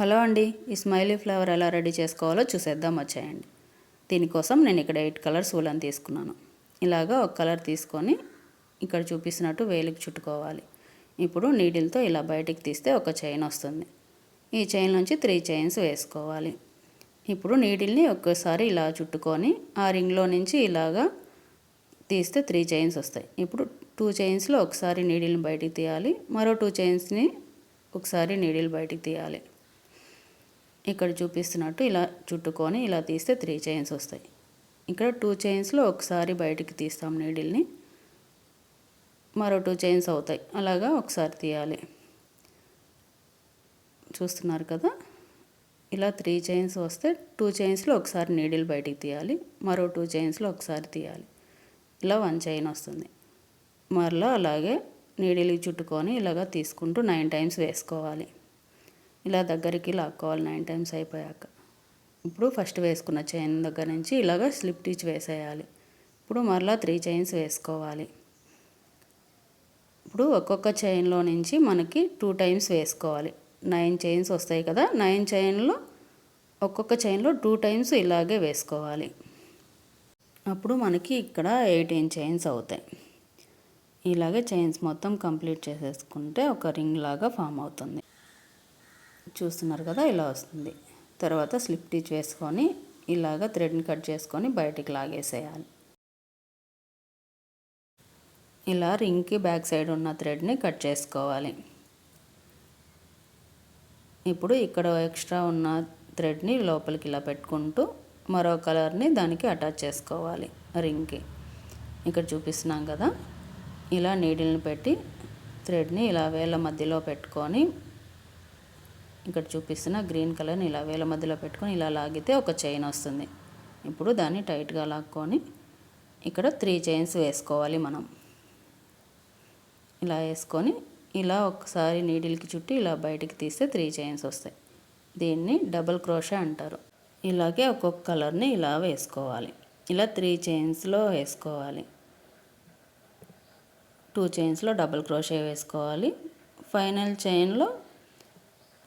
Hello అండి, ఈ smiley flower ఎలా రెడీ చేసుకోవాలో చూసేద్దాం వచ్చేయండి. దీనికోసం నేను ఇక్కడ 8 కలర్స్ ఊలని తీసుకున్నాను. ఇలాగా ఒక కలర్ తీసుకొని ఇక్కడ చూపిస్తున్నట్టు వేలికి చుట్టుకోవాలి. ఇప్పుడు నీడిల్తో ఇలా బయటికి తీస్తే ఒక చైన్ వస్తుంది. ఈ చైన్ నుంచి 3 చైన్స్ వేసుకోవాలి. ఇప్పుడు నీడిల్ని ఒక్కసారి ఇలా చుట్టుకొని ఆ రింగ్లో నుంచి ఇలాగా తీస్తే 3 చైన్స్ వస్తాయి. ఇప్పుడు 2 చైన్స్లో ఒకసారి నీడిల్ని బయటికి తీయాలి, మరో 2 చైన్స్ని ఒకసారి నీడిల్ బయటికి తీయాలి. ఇక్కడ చూపిస్తున్నట్టు ఇలా చుట్టుకొని ఇలా తీస్తే 3 చైన్స్ వస్తాయి. ఇక్కడ 2 చైన్స్లో ఒకసారి బయటికి తీస్తాం నీడిల్ని, మరో 2 చైన్స్ అవుతాయి. అలాగా ఒకసారి తీయాలి. చూస్తున్నారు కదా, ఇలా 3 చైన్స్ వస్తే 2 చైన్స్లో ఒకసారి నీడిల్ బయటికి తీయాలి, మరో 2 చైన్స్లో ఒకసారి తీయాలి. ఇలా 1 చైన్ వస్తుంది. మరలా అలాగే నీడిల్కి చుట్టుకొని ఇలాగా తీసుకుంటూ 9 టైమ్స్ వేసుకోవాలి. ఇలా దగ్గరికి లాక్కోవాలి 9 టైమ్స్ అయిపోయాక. ఇప్పుడు ఫస్ట్ వేసుకున్న చైన్ దగ్గర నుంచి ఇలాగ స్లిప్ స్టిచ్ వేసేయాలి. ఇప్పుడు మరలా 3 చైన్స్ వేసుకోవాలి. ఇప్పుడు ఒక్కొక్క చైన్లో నుంచి మనకి 2 టైమ్స్ వేసుకోవాలి. 9 చైన్స్ వస్తాయి కదా, 9 చైన్లో ఒక్కొక్క చైన్లో 2 టైమ్స్ ఇలాగే వేసుకోవాలి. అప్పుడు మనకి ఇక్కడ 18 చైన్స్ అవుతాయి. ఇలాగే చైన్స్ మొత్తం కంప్లీట్ చేసేసుకుంటే ఒక రింగ్ లాగా ఫామ్ అవుతుంది. చూస్తున్నారు కదా, ఇలా వస్తుంది. తర్వాత స్లిప్ స్టిచ్ వేసుకొని ఇలాగ థ్రెడ్ని కట్ చేసుకొని బయటికి లాగేసేయాలి. ఇలా రింగ్కి బ్యాక్ సైడ్ ఉన్న థ్రెడ్ని కట్ చేసుకోవాలి. ఇప్పుడు ఇక్కడ ఎక్స్ట్రా ఉన్న థ్రెడ్ని లోపలికి ఇలా పెట్టుకుంటూ మరో కలర్ని దానికి అటాచ్ చేసుకోవాలి రింగ్కి. ఇక్కడ చూపిస్తున్నాం కదా, ఇలా నీడిల్ని పెట్టి థ్రెడ్ని ఇలా వేళ్ళ మధ్యలో పెట్టుకొని ఇక్కడ చూపిస్తున్న గ్రీన్ కలర్ని ఇలా వేళ్ళ మధ్యలో పెట్టుకొని ఇలా లాగితే ఒక చైన్ వస్తుంది. ఇప్పుడు దాన్ని టైట్గా లాక్కొని ఇక్కడ 3 చైన్స్ వేసుకోవాలి మనం. ఇలా వేసుకొని ఇలా ఒకసారి నీడిల్కి చుట్టి ఇలా బయటికి తీస్తే 3 చైన్స్ వస్తాయి. దీన్ని డబుల్ క్రోషే అంటారు. ఇలాగే ఒక్కొక్క కలర్ని ఇలా వేసుకోవాలి. ఇలా 3 చైన్స్లో వేసుకోవాలి. 2 చైన్స్లో డబుల్ క్రోషే వేసుకోవాలి. ఫైనల్ చైన్లో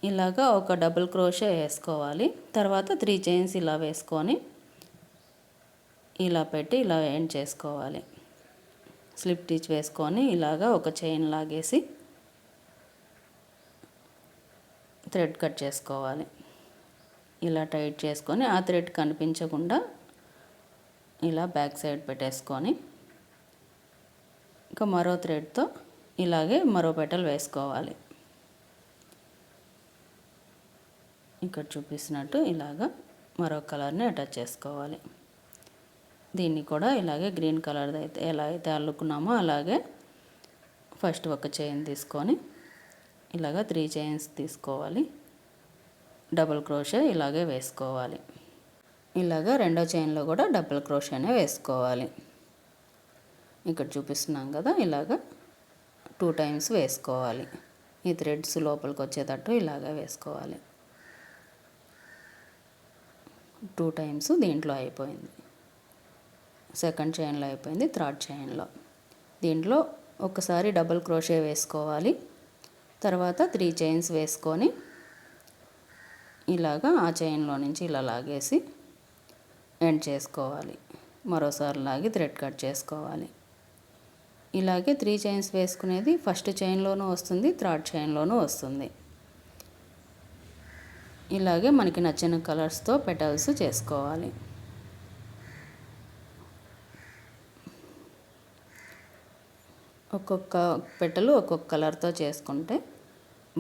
ఇలాగా ఒక డబుల్ క్రోషే వేసుకోవాలి. తర్వాత 3 చైన్స్ ఇలా వేసుకొని ఇలా పెట్టి ఇలా ఎండ్ చేసుకోవాలి. స్లిప్ స్టిచ్ వేసుకొని ఇలాగా ఒక చైన్ లాగేసి థ్రెడ్ కట్ చేసుకోవాలి. ఇలా టైట్ చేసుకొని ఆ థ్రెడ్ కనిపించకుండా ఇలా బ్యాక్ సైడ్ పెట్టేసుకొని ఇంకా మరో థ్రెడ్తో ఇలాగే మరో పెటల్ వేసుకోవాలి. ఇక్కడ చూపిస్తున్నట్టు ఇలాగా మరో కలర్ని అటాచ్ చేసుకోవాలి. దీన్ని కూడా ఇలాగే గ్రీన్ కలర్ అయితే ఎలా అయితే అల్లుకున్నామో అలాగే ఫస్ట్ ఒక చైన్ తీసుకొని ఇలాగ 3 చైన్స్ తీసుకోవాలి. డబుల్ క్రోషే ఇలాగే వేసుకోవాలి. ఇలాగ రెండో చైన్లో కూడా డబుల్ క్రోషేనే వేసుకోవాలి. ఇక్కడ చూపిస్తున్నాం కదా, ఇలాగ 2 టైమ్స్ వేసుకోవాలి. ఈ థ్రెడ్స్ లోపలికి వచ్చేటట్టు ఇలాగ వేసుకోవాలి. 2 టైమ్స్ దీంట్లో అయిపోయింది. సెకండ్ చైన్లో అయిపోయింది. థర్డ్ చైన్లో దీంట్లో ఒకసారి డబుల్ క్రోషే వేసుకోవాలి. తర్వాత 3 చైన్స్ వేసుకొని ఇలాగా ఆ చైన్లో నుంచి ఇలా లాగేసి ఎండ్ చేసుకోవాలి. మరోసారి లాగి థ్రెడ్ కట్ చేసుకోవాలి. ఇలాగే 3 చైన్స్ వేసుకునేది ఫస్ట్ చైన్లోనూ వస్తుంది, థర్డ్ చైన్లోనూ వస్తుంది. ఇలాగే మనకి నచ్చిన కలర్స్తో పెటల్స్ చేసుకోవాలి. ఒక్కొక్క పెటలు ఒక్కొక్క కలర్తో చేసుకుంటే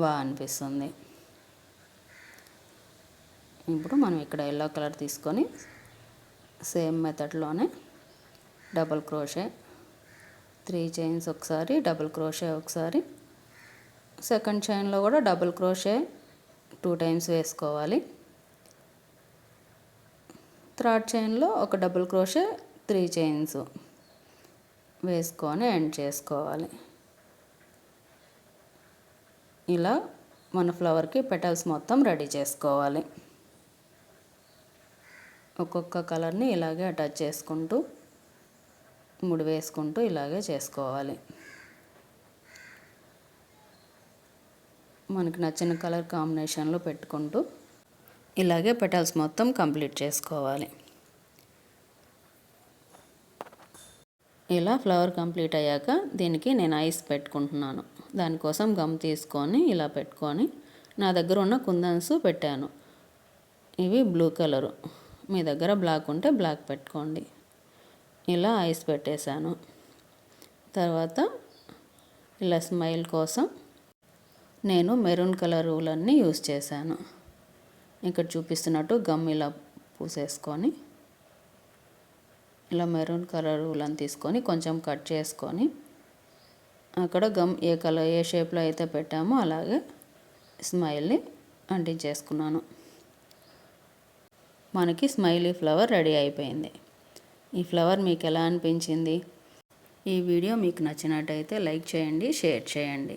బాగా అనిపిస్తుంది. ఇప్పుడు మనం ఇక్కడ ఎల్లో కలర్ తీసుకొని సేమ్ మెథడ్లోనే డబుల్ క్రోషే 3 చైన్స్ ఒకసారి, డబుల్ క్రోషే ఒకసారి, సెకండ్ చైన్లో కూడా డబుల్ క్రోషే 2 టైమ్స్ వేసుకోవాలి. థర్డ్ చైన్లో ఒక డబుల్ క్రోషే 3 చైన్స్ వేసుకొని ఎండ్ చేసుకోవాలి. ఇలా మన ఫ్లవర్కి పెటల్స్ మొత్తం రెడీ చేసుకోవాలి. ఒక్కొక్క కలర్ని ఇలాగే అటాచ్ చేసుకుంటూ ముడి వేసుకుంటూ ఇలాగే చేసుకోవాలి. మనకు నచ్చిన కలర్ కాంబినేషన్లో పెట్టుకుంటూ ఇలాగే పెటల్స్ మొత్తం కంప్లీట్ చేసుకోవాలి. ఇలా ఫ్లవర్ కంప్లీట్ అయ్యాక దీనికి నేను ఐస్ పెట్టుకుంటున్నాను. దానికోసం గమ్ తీసుకొని ఇలా పెట్టుకొని నా దగ్గర ఉన్న కుందన్స్ పెట్టాను. ఇవి బ్లూ కలరు, మీ దగ్గర బ్లాక్ ఉంటే బ్లాక్ పెట్టుకోండి. ఇలా ఐస్ పెట్టేశాను. తర్వాత ఇలా స్మైల్ కోసం నేను మెరూన్ కలర్ రూలర్ని యూస్ చేశాను. ఇక్కడ చూపిస్తున్నట్టు గమ్ ఇలా పూసేసుకొని ఇలా మెరూన్ కలర్ రూలని తీసుకొని కొంచెం కట్ చేసుకొని అక్కడ గమ్ ఏ షేప్లో అయితే పెట్టామో అలాగే స్మైల్ని అంటించేసుకున్నాను. మనకి స్మైలీ ఫ్లవర్ రెడీ అయిపోయింది. ఈ ఫ్లవర్ మీకు ఎలా అనిపించింది? ఈ వీడియో మీకు నచ్చినట్టయితే లైక్ చేయండి, షేర్ చేయండి.